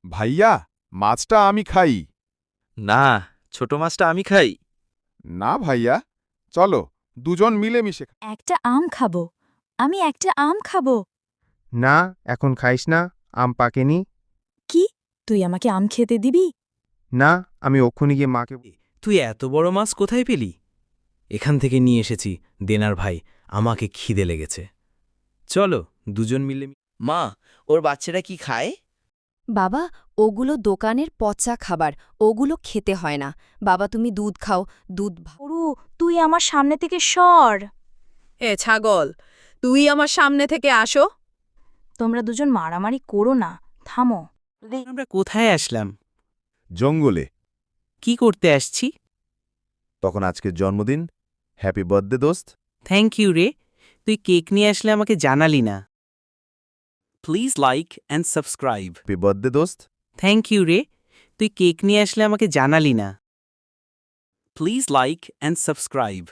ভাইয়া, মাছটা আমি খাই। না, ছোট মাছটা আমি খাই। না ভাইয়া, চলো দুজন মিলেমিশে একটা আম খাবো। আমি একটা আম খাবো। না, এখন খাইস না, আম পাকেনি। কি? তুই আমাকে আম খেতে দিবি? না, আমি ওক্ষুনি গিয়ে মাকে তুই এত বড় মাছ কোথায় পেলি? এখান থেকে নিয়ে এসেছি দেনার ভাই, আমাকে খিদে লেগেছে। চলো দুজন মিলে। মা, ওর বাচ্চারা কি খায়? বাবা, ওগুলো দোকানের পচা খাবার, ওগুলো খেতে হয় না। বাবা, তুমি দুধ খাও, দুধ গরু, তুই আমার সামনে থেকে সর। এ ছাগল, তুই আমার সামনে থেকে আসো। তোমরা দুজন মারামারি করো না, থামো। আমরা কোথায় আসলাম? জঙ্গলে। কি করতে আসছি? তখন আজকের জন্মদিন। হ্যাপি বার্থডে দোস্ত। থ্যাংক ইউ রে, তুই কেক নিয়ে আসলে আমাকে জানালি না। Please like and subscribe. Happy birthday দোস্ত। থ্যাংক ইউ রে, তুই কেক নিয়ে আসলে আমাকে জানালি না। Please like and subscribe.